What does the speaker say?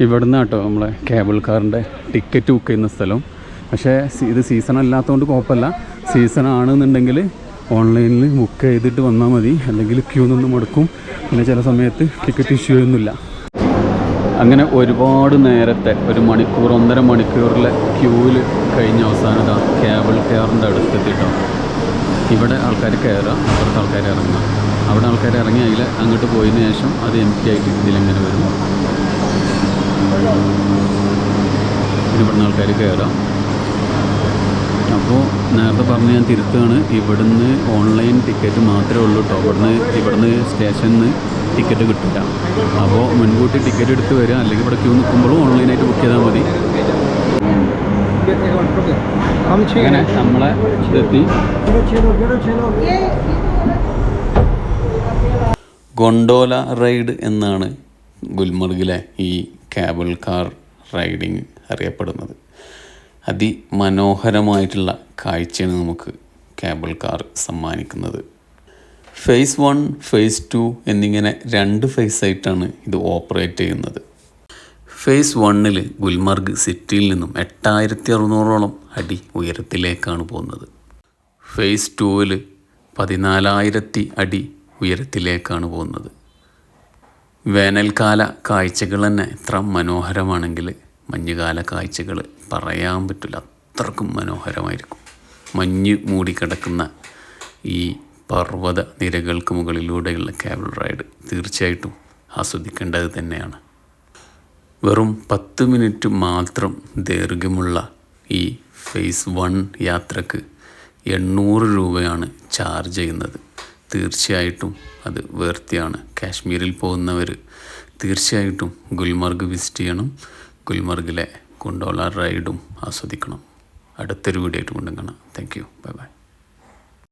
ഇവിടുന്ന് കേട്ടോ നമ്മളെ കേബിൾ കാറിൻ്റെ ടിക്കറ്റ് ബുക്ക് ചെയ്യുന്ന സ്ഥലം. പക്ഷേ ഇത് സീസൺ അല്ലാത്തതുകൊണ്ട് കുഴപ്പമില്ല. സീസൺ ആണെന്നുണ്ടെങ്കിൽ ഓൺലൈനിൽ ബുക്ക് ചെയ്തിട്ട് വന്നാൽ മതി, അല്ലെങ്കിൽ ക്യൂ നിന്ന് മുടക്കും. പിന്നെ ചില സമയത്ത് ടിക്കറ്റ് ഇഷ്യൂ ഒന്നുമില്ല. അങ്ങനെ ഒരുപാട് നേരത്തെ 1 മണിക്കൂർ 1.5 മണിക്കൂറിലെ ക്യൂവിൽ കഴിഞ്ഞ അവസാനം കേബിൾ കാറിൻ്റെ അടുത്തെത്തിട്ടോ. ഇവിടെ ആൾക്കാർ കയറുക, അപ്പുറത്ത് ആൾക്കാർ ഇറങ്ങുക. അവിടെ ആൾക്കാർ ഇറങ്ങി അതിൽ അങ്ങോട്ട് പോയതിന് ശേഷം അത് എംപ്റ്റി ആയിട്ട് ഇതിലെങ്ങനെ വരും. ഇവിടുന്ന് ആൾക്കാർ കയറാം. അപ്പോൾ നേരത്തെ പറഞ്ഞ് ഞാൻ തിരുത്തുകയാണ്, ഇവിടുന്ന് ഓൺലൈൻ ടിക്കറ്റ് മാത്രമേ ഉള്ളൂ കേട്ടോ. ഇവിടുന്ന് സ്റ്റേഷനിൽ നിന്ന് ടിക്കറ്റ് കിട്ടില്ല. അപ്പോൾ മുൻകൂട്ടി ടിക്കറ്റ് എടുത്ത് വരിക, അല്ലെങ്കിൽ ഇവിടെ ക്യൂ നിൽക്കുമ്പോഴും ഓൺലൈനായിട്ട് ബുക്ക് ചെയ്താൽ മതി. അങ്ങനെ നമ്മളെ ഇതെത്തി. ഗൊണ്ടോല റൈഡ് എന്നാണ് ഗുൽമർഗിലെ ഈ കേബിൾ കാർ റൈഡിങ് അറിയപ്പെടുന്നത്. അതിമനോഹരമായിട്ടുള്ള കാഴ്ചയാണ് നമുക്ക് കേബിൾ കാർ സമ്മാനിക്കുന്നത്. ഫേസ് 1, ഫേസ് 2 എന്നിങ്ങനെ 2 ഫേസായിട്ടാണ് ഇത് ഓപ്പറേറ്റ് ചെയ്യുന്നത്. ഫേസ് 1 ഗുൽമർഗ് സിറ്റിയിൽ നിന്നും 8600ഓളം അടി ഉയരത്തിലേക്കാണ് പോകുന്നത്. ഫേസ് 2 14,000 അടി ഉയരത്തിലേക്കാണ് പോകുന്നത്. വേനൽക്കാല കാഴ്ചകൾ തന്നെ എത്ര മനോഹരമാണെങ്കിൽ മഞ്ഞുകാല കാഴ്ചകൾ പറയാൻ പറ്റില്ല, അത്രക്കും മനോഹരമായിരിക്കും. മഞ്ഞ് മൂടിക്കിടക്കുന്ന ഈ പർവ്വത നിരകൾക്ക് മുകളിലൂടെയുള്ള കേബിൾ റൈഡ് തീർച്ചയായിട്ടും ആസ്വദിക്കേണ്ടത് തന്നെയാണ്. വെറും 10 മിനിറ്റ് മാത്രം ദൈർഘ്യമുള്ള ഈ ഫേസ് 1 യാത്രക്ക് 800 രൂപയാണ് ചാർജ് ചെയ്യുന്നത്. തീർച്ചയായിട്ടും അത് വേർത്തിയാണ്. കാശ്മീരിൽ പോകുന്നവർ തീർച്ചയായിട്ടും ഗുൽമർഗ് വിസിറ്റ് ചെയ്യണം. ഗുൽമർഗിലെ ഗൊണ്ടോല റൈഡും ആസ്വദിക്കണം. അടുത്തൊരു വീഡിയോ ആയിട്ട് കൊണ്ടും കാണാം. Thank you. Bye bye.